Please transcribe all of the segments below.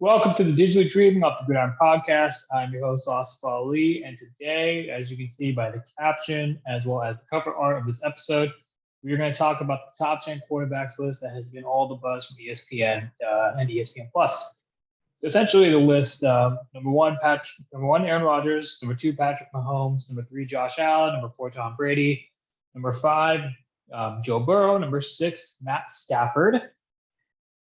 Welcome to the Digitally Dreaming Up the Gridiron podcast. I'm your host, Asif Ali, and today, as you can see by the caption as well as the cover art of this episode, we are going to talk about the top 10 quarterbacks list that has been all the buzz from ESPN and ESPN Plus. So essentially, the list: number one, Aaron Rodgers; number two, Patrick Mahomes; number three, Josh Allen; number four, Tom Brady; number five, Joe Burrow; number six, Matt Stafford;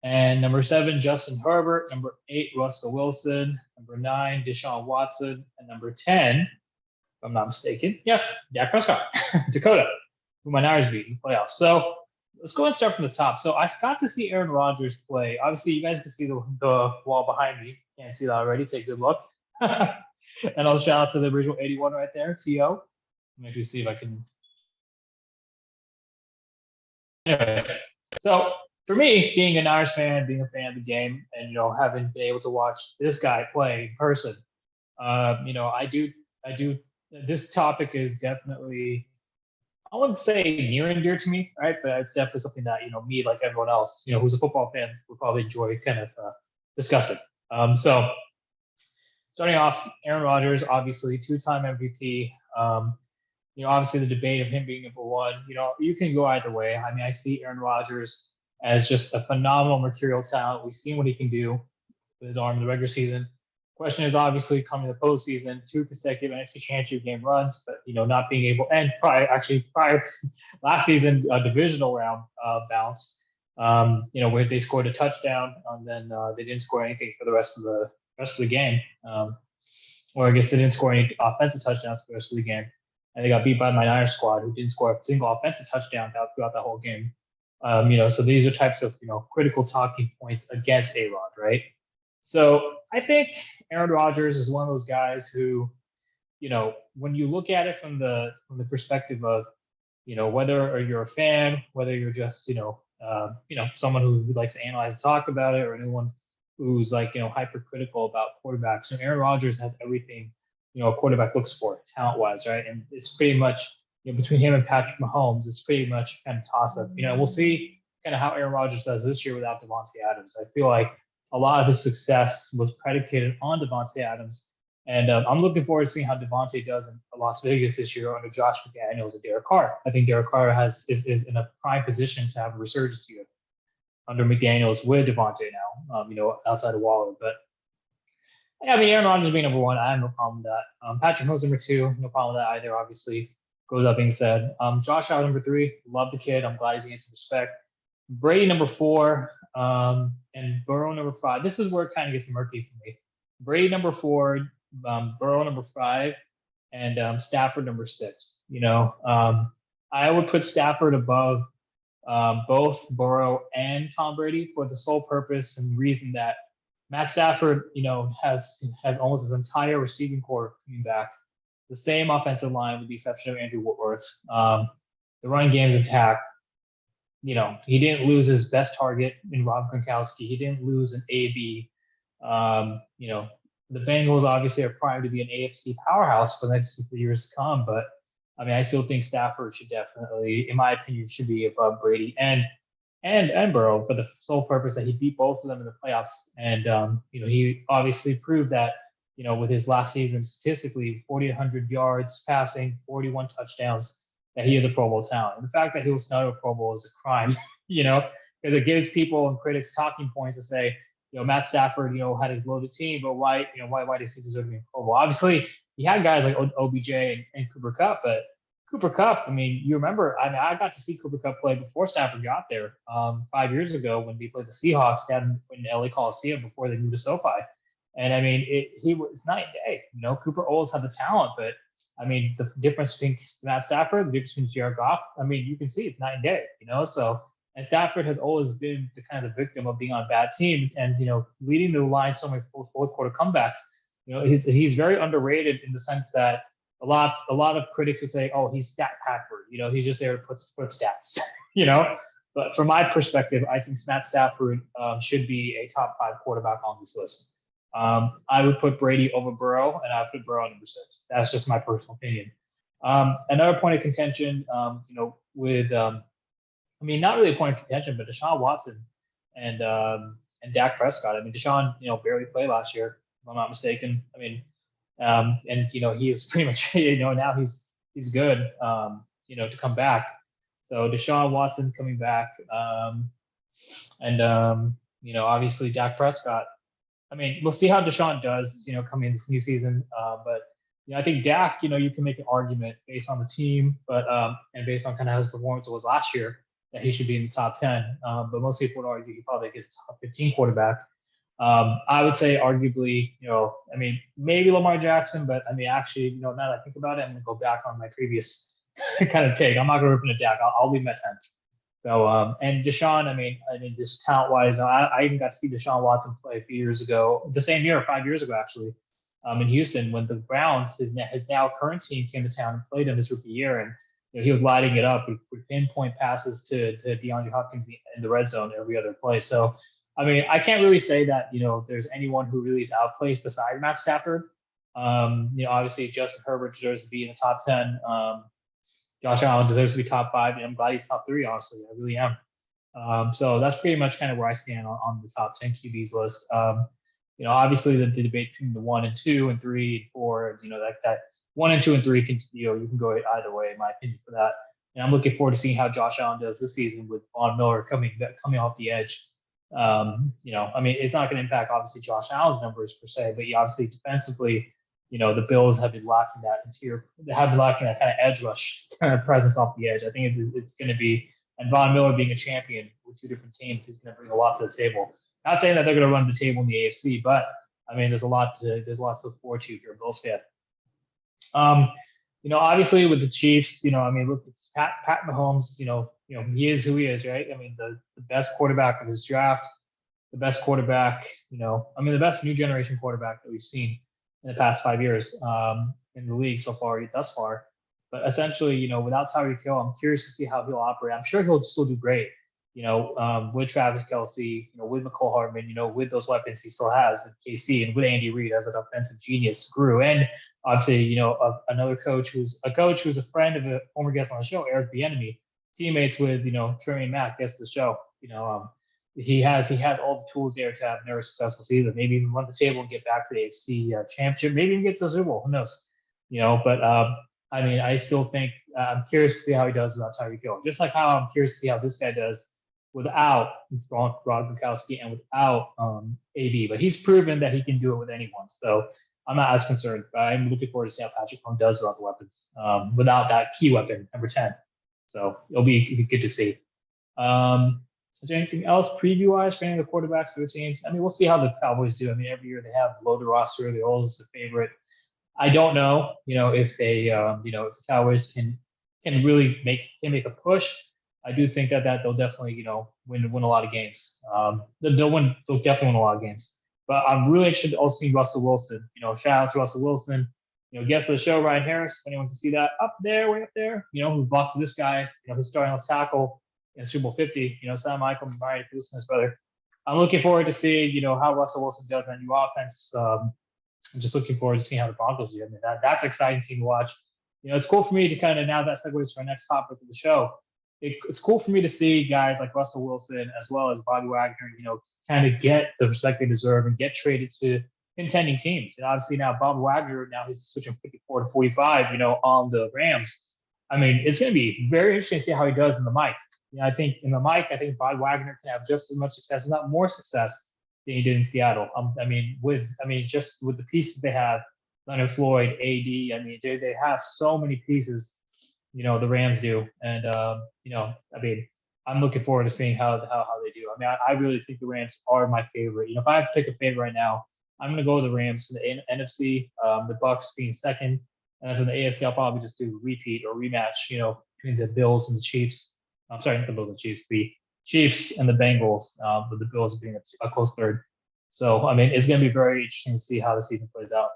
and number seven, Justin Herbert; number eight, Russell Wilson; number nine, Deshaun Watson; and number 10, if I'm not mistaken, yes, Dak Prescott, Dakota, who my Niners beat in the playoffs. So let's go and start from the top. So I got to see Aaron Rodgers play. Obviously, you guys can see the wall behind me. Can't see that already. Take a good look. And I'll shout out to the original 81 right there, TO. Maybe see if I can. Anyway, so for me, being an Irish fan, being a fan of the game, and having been able to watch this guy play in person, I do. This topic is definitely, I wouldn't say near and dear to me, right? But it's definitely something that me, like everyone else, who's a football fan, would probably enjoy kind of discussing. So starting off, Aaron Rodgers, obviously two-time MVP. Obviously the debate of him being number one, you can go either way. I mean, I see Aaron Rodgers as just a phenomenal material talent. We've seen what he can do with his arm in the regular season. Question is obviously coming to the postseason, two consecutive NFC Championship game runs, but not being able, and prior to last season, a divisional round bounce, where they scored a touchdown and then they didn't score anything for the rest of the game, or I guess they didn't score any offensive touchdowns for the rest of the game, and they got beat by my Niners squad, who didn't score a single offensive touchdown throughout the whole game. So these are types of critical talking points against A-Rod, right? So I think Aaron Rodgers is one of those guys who, when you look at it from the perspective of, whether you're a fan, whether you're just, someone who likes to analyze and talk about it, or anyone who's like, hypercritical about quarterbacks. And Aaron Rodgers has everything, a quarterback looks for talent-wise, right? And it's pretty much, between him and Patrick Mahomes, it's pretty much kind of toss-up. We'll see kind of how Aaron Rodgers does this year without Davante Adams. I feel like a lot of his success was predicated on Davante Adams. And I'm looking forward to seeing how Davante does in Las Vegas this year under Josh McDaniels and Derek Carr. I think Derek Carr is in a prime position to have a resurgence here under McDaniels with Davante now, outside of Waller. But yeah, I mean, Aaron Rodgers being number one, I have no problem with that. Patrick Mahomes number two, no problem with that either, obviously. Goes up being said. Josh Allen number three, love the kid. I'm glad he's getting some respect. Brady number four, and Burrow number five. This is where it kind of gets murky for me. Brady number four, Burrow number five, and Stafford number six. I would put Stafford above both Burrow and Tom Brady for the sole purpose and reason that Matt Stafford, has almost his entire receiving corps coming back. The same offensive line with the exception of Andrew Whitworth. The run game's intact. He didn't lose his best target in Rob Gronkowski. He didn't lose an AB. The Bengals obviously are primed to be an AFC powerhouse for the next few years to come. But, I mean, I still think Stafford should definitely, in my opinion, should be above Brady and Burrow for the sole purpose that he beat both of them in the playoffs. And, he obviously proved that, with his last season, statistically, 4,100 yards passing, 41 touchdowns, that he is a Pro Bowl talent. And the fact that he was not a Pro Bowl is a crime, because it gives people and critics talking points to say, Matt Stafford, had to blow the team, but why does he deserve to be a Pro Bowl? Obviously, he had guys like OBJ and Cooper Kupp, but Cooper Kupp, I mean, you remember, I got to see Cooper Kupp play before Stafford got there 5 years ago when they played the Seahawks down in the LA Coliseum before they moved to SoFi. And I mean, it's night and day. Cooper always had the talent, but I mean, the difference between Matt Stafford, the difference between Jared Goff, I mean, you can see it's night and day, So, and Stafford has always been the kind of victim of being on a bad team and, leading the line so many fourth quarter comebacks. He's very underrated in the sense that a lot of critics would say, oh, he's stat packer. He's just there to put stats, But from my perspective, I think Matt Stafford should be a top five quarterback on this list. I would put Brady over Burrow, and I would put Burrow number six. That's just my personal opinion. Another point of contention, with not really a point of contention, but Deshaun Watson and and Dak Prescott. I mean, Deshaun, barely played last year, if I'm not mistaken. I mean, and he is pretty much, now he's good, to come back. So Deshaun Watson coming back, and obviously Dak Prescott. I mean, we'll see how Deshaun does, coming into this new season. But I think Dak, you can make an argument based on the team, but and based on kind of how his performance was last year, that he should be in the top 10. But most people would argue he probably gets top 15 quarterback. I would say arguably, I mean, maybe Lamar Jackson, but I mean, actually, now that I think about it, I'm going to go back on my previous kind of take. I'm not going to rip into Dak. I'll leave him at 10. So, and Deshaun, I mean, just talent wise, I even got to see Deshaun Watson play a few years ago, the same year, 5 years ago, actually, in Houston, when the Browns, his now current team, came to town and played him his rookie year. And he was lighting it up with pinpoint passes to DeAndre Hopkins in the red zone every other play. So, I mean, I can't really say that, there's anyone who really is outplayed besides Matt Stafford. Obviously, Justin Herbert deserves to be in the top 10. Josh Allen deserves to be top 5, and I'm glad he's top 3, honestly. I really am. So that's pretty much kind of where I stand on the top 10 QBs list. Obviously the debate between the 1 and 2 and 3 and 4, that 1 and 2 and 3 can, you can go either way, in my opinion, for that. And I'm looking forward to seeing how Josh Allen does this season with Von Miller coming off the edge. I mean, it's not going to impact obviously Josh Allen's numbers per se, but obviously defensively, the Bills have been lacking that that kind of edge rush kind of presence off the edge. I think it's going to be, and Von Miller being a champion with 2 different teams, he's going to bring a lot to the table. Not saying that they're going to run the table in the AFC, but I mean, there's a lot to look forward to if you're a Bills fan. Obviously with the Chiefs, I mean, look, it's Pat Mahomes, he is who he is, right? I mean, the best quarterback of his draft, the best quarterback, the best new generation quarterback that we've seen in the past 5 years in the league thus far. But essentially, without Tyreek Hill, I'm curious to see how he'll operate. I'm sure he'll still do great, with Travis Kelce, with McCole Hardman, with those weapons he still has at KC, and with Andy Reid as an offensive genius guru. And obviously, another coach who's a friend of a former guest on the show, Eric Bieniemy, teammates with, Trey and Matt, guest of the show. He has all the tools there to have another successful season. Maybe even run the table and get back to the AFC championship. Maybe even get to the Super Bowl. Who knows? But I mean, I still think I'm curious to see how he does without Tyreek Hill. Just like how I'm curious to see how this guy does without Rob Gronkowski and without AD. But he's proven that he can do it with anyone. So I'm not as concerned. But I'm looking forward to see how Patrick Mahomes does without the weapons, without that key weapon, number 10. So it'll be good to see. Is there anything else preview-wise for any of the quarterbacks for the teams? I mean, we'll see how the Cowboys do. I mean, every year they have loaded roster. They're always the favorite. I don't know, if they, if the Cowboys can really make a push. I do think that they'll definitely, win a lot of games. They'll definitely win a lot of games. But I'm really interested to also see Russell Wilson. Shout out to Russell Wilson. Guest of the show, Ryan Harris. If anyone can see that way up there, who blocked this guy, who's starting on tackle in Super Bowl 50. Sam Michael, Mariah, if you listen to his brother. I'm looking forward to seeing, how Russell Wilson does in that new offense. I'm just looking forward to seeing how the Broncos do. I mean, that's an exciting team to watch. It's cool for me to kind of, now that segues to our next topic of the show. It's cool for me to see guys like Russell Wilson as well as Bobby Wagner, kind of get the respect they deserve and get traded to contending teams. And obviously now Bobby Wagner, now he's switching 54 to 45, on the Rams. I mean, it's going to be very interesting to see how he does in the mic. I think in the mic, Bobby Wagner can have just as much success, if not more success, than he did in Seattle. Just with the pieces they have, Leonard Floyd, AD. I mean, they have so many pieces. The Rams do, and I'm looking forward to seeing how they do. I mean, I really think the Rams are my favorite. If I have to pick a favorite right now, I'm going to go with the Rams. From the NFC, the Bucks being second, and then from the AFC, I'll probably just do a repeat or rematch. Between the Bills and the Chiefs. I'm sorry, not the Bills and Chiefs. The Chiefs and the Bengals, with the Bills being a close third. So, I mean, it's going to be very interesting to see how the season plays out.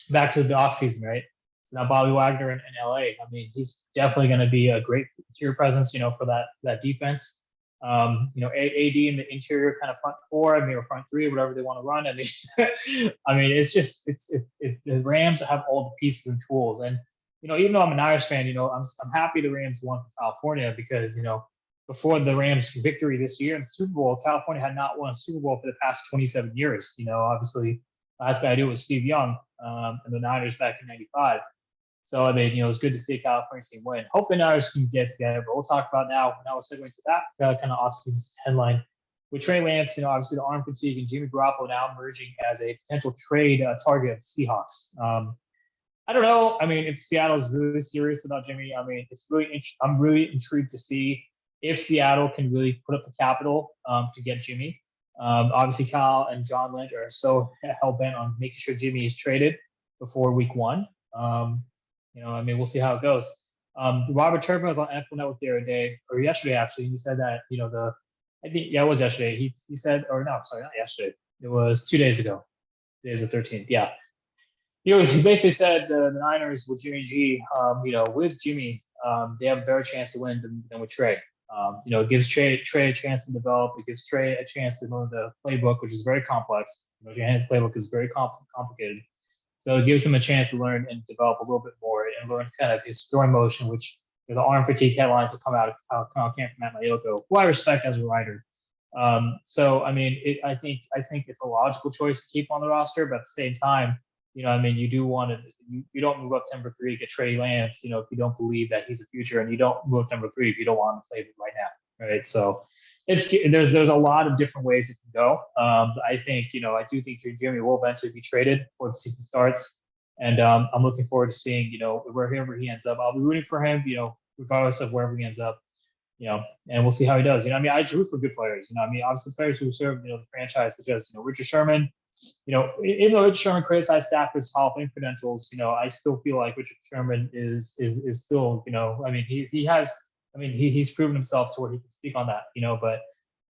Back to the offseason, right? So now Bobby Wagner in LA. I mean, he's definitely going to be a great interior presence, for that defense. AD in the interior kind of front four, or front three, whatever they want to run. I mean, the Rams have all the pieces and tools. And, even though I'm an Irish fan, I'm happy the Rams won from California because, before the Rams' victory this year in the Super Bowl, California had not won a Super Bowl for the past 27 years. Obviously, last guy to do it was Steve Young and the Niners back in '95. So, I mean, it's good to see a California team win. Hopefully, the Niners can get together, but we'll talk about now. Now we'll segue into that kind of offseason headline. With Trey Lance, obviously the arm fatigue and Jimmy Garoppolo now emerging as a potential trade target of the Seahawks. I don't know. I mean, if Seattle's really serious about Jimmy, I mean, I'm really intrigued to see if Seattle can really put up the capital to get Jimmy. Obviously, Kyle and John Lynch are so hell bent on making sure Jimmy is traded before Week 1. I mean, we'll see how it goes. Robert Turbin was on NFL Network the other day, or yesterday actually. He said that it was yesterday. He said, or no, sorry, not yesterday. It was 2 days ago. Today's the 13th. Yeah. He basically said the Niners with Jimmy G, with Jimmy, they have a better chance to win than with Trey. It gives Trey a chance to develop. It gives Trey a chance to learn the playbook, which is very complex. Johannes' playbook is very complicated. So it gives him a chance to learn and develop a little bit more and learn kind of his throwing motion, which the arm fatigue headlines will come out of camp from Matt Mayoko, who I respect as a writer. So I mean, I think it's a logical choice to keep on the roster, but at the same time, I mean, you do want to you don't move up to number 3, get Trey Lance, if you don't believe that he's a future, and you don't move up to number 3 if you don't want him to play right now, right? So there's a lot of different ways it can go. I think I do think Jimmy will eventually be traded before the season starts, and I'm looking forward to seeing wherever he ends up. I'll be rooting for him, regardless of wherever he ends up. And we'll see how he does. I mean, I root for good players. I mean, obviously players who serve, the franchise, such as, Richard Sherman. Even though Richard Sherman criticized Stafford's Hall of Fame credentials, I still feel like Richard Sherman is still, I mean, he's proven himself to where he can speak on that, but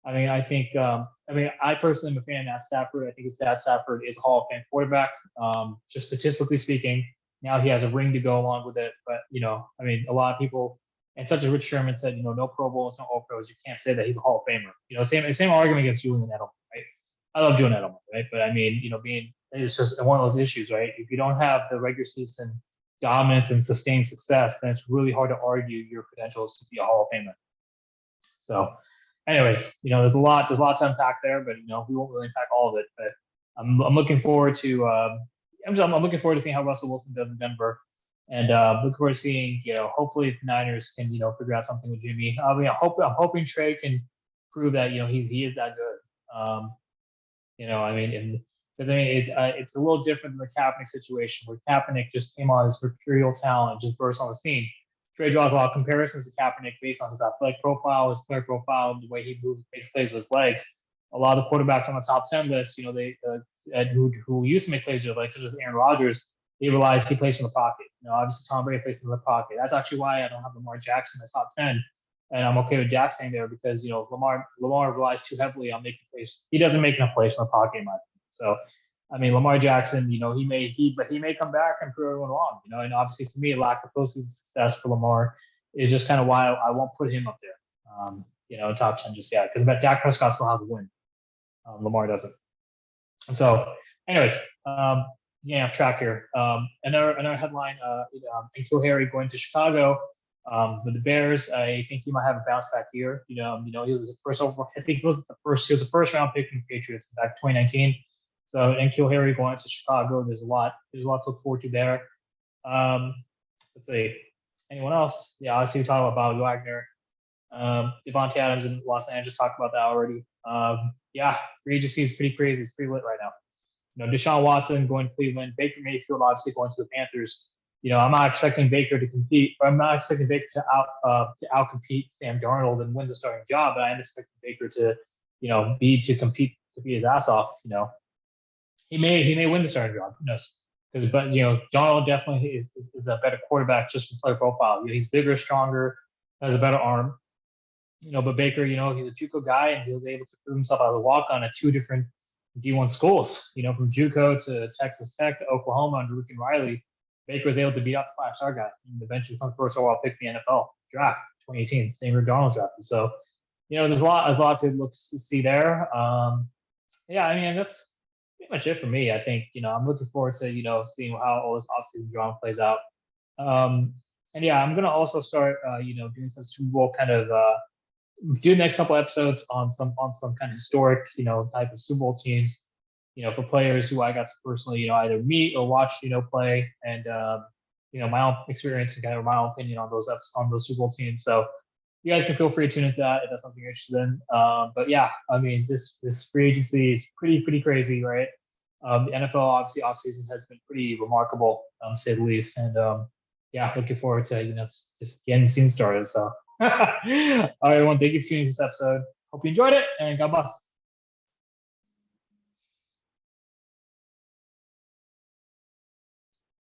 I mean, I think, I personally am a fan of Matt Stafford. I think his dad Stafford is a Hall of Fame quarterback. Just statistically speaking, now he has a ring to go along with it. But, I mean, a lot of people, and such as Rich Sherman said, no Pro Bowls, no All Pros, you can't say that he's a Hall of Famer. Same argument against Julian Edelman, right? I love Julian Edelman, right? But I mean, it's just one of those issues, right? If you don't have the regular season dominance and sustained success, then it's really hard to argue your credentials to be a Hall of Famer. So, anyways, there's a lot to unpack there, but we won't really unpack all of it. But I'm looking forward to I'm looking forward to seeing how Russell Wilson does in Denver, and looking forward to seeing hopefully if the Niners can figure out something with Jimmy. I'm hoping Trey can prove that he is that good. It's a little different than the Kaepernick situation where Kaepernick just came on as mercurial talent and just burst on the scene. Trey draws a lot of comparisons to Kaepernick based on his athletic profile, his player profile, the way he moves, makes plays with his legs. A lot of the quarterbacks on the top 10 list, who used to make plays with their legs, such as Aaron Rodgers, they realized he plays from the pocket. Obviously Tom Brady plays from the pocket. That's actually why I don't have Lamar Jackson in the top 10. And I'm okay with Jack staying there because, Lamar relies too heavily on making plays. He doesn't make enough plays from the pocket, in my opinion. So, I mean, Lamar Jackson, he may come back and prove everyone wrong, and obviously for me, lack of postseason success for Lamar is just kind of why I won't put him up there, in top 10 just yet, because Dak Prescott still has a win. Lamar doesn't. And so, anyways, track here. Another headline, N'Keal Harry going to Chicago. With the Bears, I think he might have a bounce back year. He was the first overall. I think he was the first round pick from the Patriots back in 2019. So N'Keal Harry going to Chicago. There's a lot to look forward to there. Let's see. Anyone else? Yeah, obviously we talked about Bobby Wagner. Devontae Adams in Los Angeles, talked about that already. Free agency is pretty crazy. It's pretty lit right now. Deshaun Watson going to Cleveland. Baker Mayfield obviously going to the Panthers. I'm not expecting Baker to compete. I'm not expecting Baker to outcompete Sam Darnold and win the starting job, but I am expecting Baker to compete his ass off. He may win the starting job. Who knows? But Darnold definitely is a better quarterback just from player profile. He's bigger, stronger, has a better arm. But Baker, he's a JUCO guy, and he was able to prove himself out of the walk-on at 2 different D1 schools. From JUCO to Texas Tech to Oklahoma under Lincoln Riley. Baker was able to beat out the 5-star guy and eventually become the first overall pick in the NFL draft 2018, same year Darnold drafted. So, there's a lot to look to see there. That's pretty much it for me. I think, I'm looking forward to, seeing how all this offseason drama plays out. I'm going to also start, doing some Super Bowl kind of do the next couple episodes on some kind of historic, type of Super Bowl teams, for players who I got to personally, either meet or watch, play, and my own experience and kind of my own opinion on those Super Bowl teams. So you guys can feel free to tune into that if that's something you're interested in. But yeah, I mean, this free agency is pretty crazy, right? The NFL obviously offseason has been pretty remarkable, to say the least, and yeah, looking forward to just getting the scene started. So, all right, everyone, thank you for tuning in this episode. Hope you enjoyed it, and God bless.